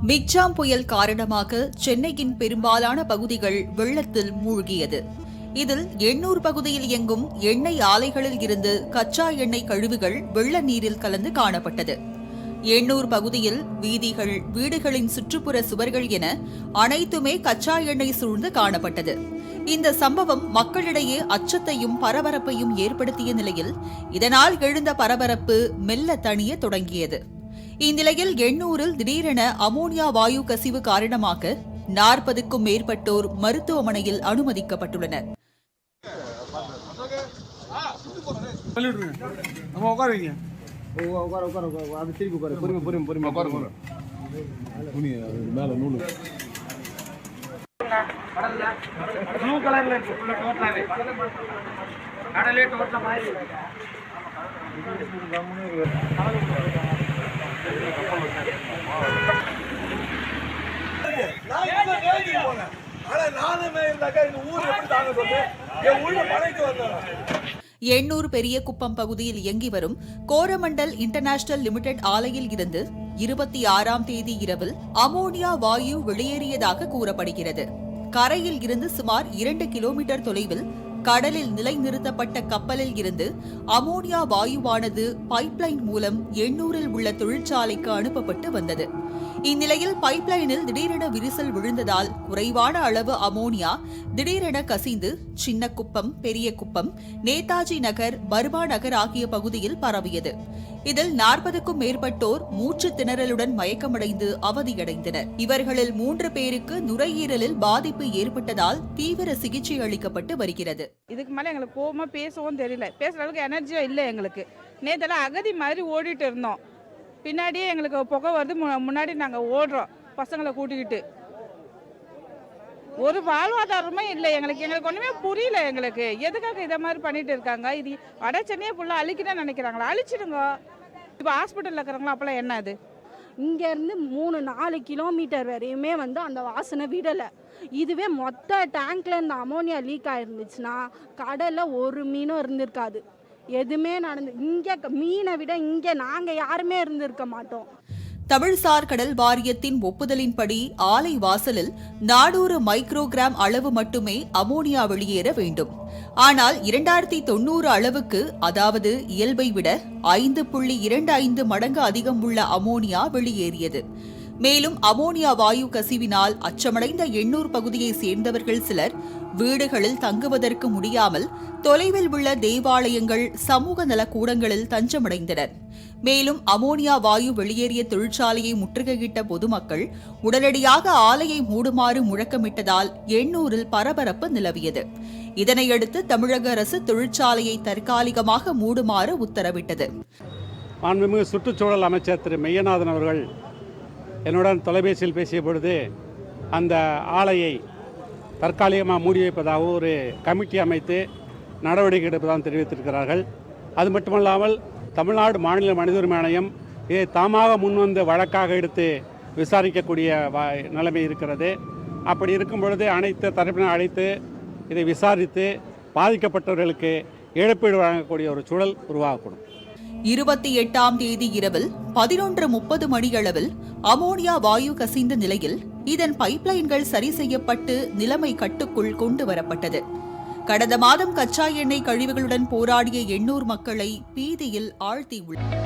Michaung புயல் காரணமாக சென்னையின் பெரும்பாலான பகுதிகள் வெள்ளத்தில் மூழ்கியது. இதில் எண்ணூர் பகுதியில் இயங்கும் எண்ணெய் ஆலைகளில் இருந்து கச்சா எண்ணெய் கழிவுகள் வெள்ள நீரில் கலந்து காணப்பட்டது. எண்ணூர் பகுதியில் வீதிகள், வீடுகளின் சுற்றுப்புற சுவர்கள் என அனைத்துமே கச்சா எண்ணெய் சூழ்ந்து காணப்பட்டது. இந்த சம்பவம் மக்களிடையே அச்சத்தையும் பரபரப்பையும் ஏற்படுத்திய நிலையில் இதனால் எழுந்த பரபரப்பு மெல்ல தணிய தொடங்கியது. இந்நிலையில் எண்ணூரில் திடீரென அமோனியா வாயு கசிவு காரணமாக 40க்கும் மேற்பட்டோர் மருத்துவமனையில் அனுமதிக்கப்பட்டுள்ளனர். எண்ணூர் பெரிய குப்பம் பகுதியில் இயங்கி வரும் கோரமண்டல் இன்டர்நேஷனல் லிமிடெட் ஆலையில் இருந்து 26ஆம் தேதி இரவில் அமோனியா வாயு வெளியேறியதாக கூறப்படுகிறது. கரையில் இருந்து சுமார் 2 கிலோமீட்டர் தொலைவில் கடலில் நிலைநிறுத்தப்பட்ட கப்பலில் இருந்து அமோனியா வாயுவானது பைப்லைன் மூலம் எண்ணூரில் உள்ள தொழிற்சாலைக்கு அனுப்பப்பட்டு வந்தது. இந்நிலையில் பைப்லைனில் திடீரென விரிசல் விழுந்ததால் குறைவான அளவு அமோனியா திடீரென கசிந்து சின்னக்குப்பம், பெரிய குப்பம், நேதாஜி நகர், பர்மா நகர் ஆகிய பகுதியில் பரவியது. இதில் 40க்கும் மேற்பட்டோர் மூச்சு திணறலுடன் மயக்கமடைந்து அவதியடைந்தனர். இவர்களில் 3 பேருக்கு நுரையீரலில் பாதிப்பு ஏற்பட்டதால் தீவிர சிகிச்சை அளிக்கப்பட்டு வருகிறது. இதுக்கு மேல எங்களுக்கு கோவமா பேசவும் தெரியல, பேசுற அளவுக்கு எனர்ஜியா இல்லை. எங்களுக்கு நேத்தெல்லாம் அகதி மாதிரி ஓடிட்டு இருந்தோம். பின்னாடியே எங்களுக்கு புகை வருது, முன்னாடி நாங்கள் ஓடுறோம் பசங்களை கூட்டிக்கிட்டு. ஒரு வாழ்வாதாரமே இல்லை எங்களுக்கு ஒன்றுமே புரியல. எங்களுக்கு எதுக்காக இதை மாதிரி பண்ணிட்டு இருக்காங்க? இது வட சென்னையை ஃபுல்லாக அழிக்கதான் நினைக்கிறாங்களா? அழிச்சிடுங்க. இப்போ ஹாஸ்பிட்டலில் இருக்கிறவங்களா அப்போல்லாம் என்ன? அது இங்கேருந்து 3-4 கிலோமீட்டர் வரையுமே அந்த வாசனை விடலை. இதுவே மொத்த டேங்க்ல இந்த அமோனியா லீக் ஆயிருந்துச்சுன்னா கடலில் ஒரு மீனும் இருந்திருக்காது. எதுவுமே இங்கே மீனை விட இங்கே நாங்கள் யாருமே இருந்திருக்க மாட்டோம். தமிழ்சார் கடல் வாரியத்தின் ஒப்புதலின்படி ஆலை வாசலில் 400 மைக்ரோகிராம் அளவு மட்டுமே அமோனியா வெளியேற வேண்டும். ஆனால் 2090 அளவுக்கு, அதாவது இயல்பை விட 5.25 மடங்கு அதிகம் உள்ள அமோனியா வெளியேறியது. மேலும் அமோனியா வாயு கசிவினால் அச்சமடைந்த எண்ணூர் பகுதியை சேர்ந்தவர்கள் சிலர் வீடுகளில் தங்குவதற்கு முடியாமல் தொலைவில் உள்ள தேவாலயங்கள், சமூக நலக்கூடங்களில் தஞ்சமடைந்தனர். மேலும் அமோனியா வாயு வெளியேறிய தொழிற்சாலையை முற்றுகையிட்ட பொதுமக்கள் உடனடியாக ஆலையை மூடுமாறு முழக்கமிட்டதால் எண்ணூரில் பரபரப்பு நிலவியது. இதனையடுத்து தமிழக அரசு தொழிற்சாலையை தற்காலிகமாக மூடுமாறு உத்தரவிட்டது. மாண்புமிகு சுற்றுச்சூழல் அமைச்சர் திரு மெய்யநாதன் அவர்கள் என்னுடன் தொலைபேசியில் பேசிய பொழுது அந்த ஆலையை தற்காலிகமாக மூடி வைப்பதாக ஒரு கமிட்டி அமைத்து நடவடிக்கை எடுப்பதாக தெரிவித்திருக்கிறார்கள். அது மட்டுமல்லாமல் தமிழ்நாடு மாநில மனித உரிமை ஆணையம் இதை தாமாக முன்வந்து வழக்காக எடுத்து விசாரிக்கக்கூடிய நிலைமை இருக்கிறது. அப்படி இருக்கும் பொழுது அனைத்து தரப்பினர் அழைத்து இதை விசாரித்து பாதிக்கப்பட்டவர்களுக்கு இழப்பீடு வழங்கக்கூடிய ஒரு சூழல் உருவாகக்கூடும். 28ஆம் தேதி இரவில் 11:30 மணியளவில் அமோனியா வாயு கசிந்த நிலையில் இதன் பைப்லைன்கள் சரி செய்யப்பட்டு நிலைமை கட்டுக்குள் கொண்டு வரப்பட்டது. கடந்த மாதம் கச்சா எண்ணெய் கழிவுகளுடன் போராடிய எண்ணூர் மக்களை பீதியில் ஆழ்த்தியுள்ளது.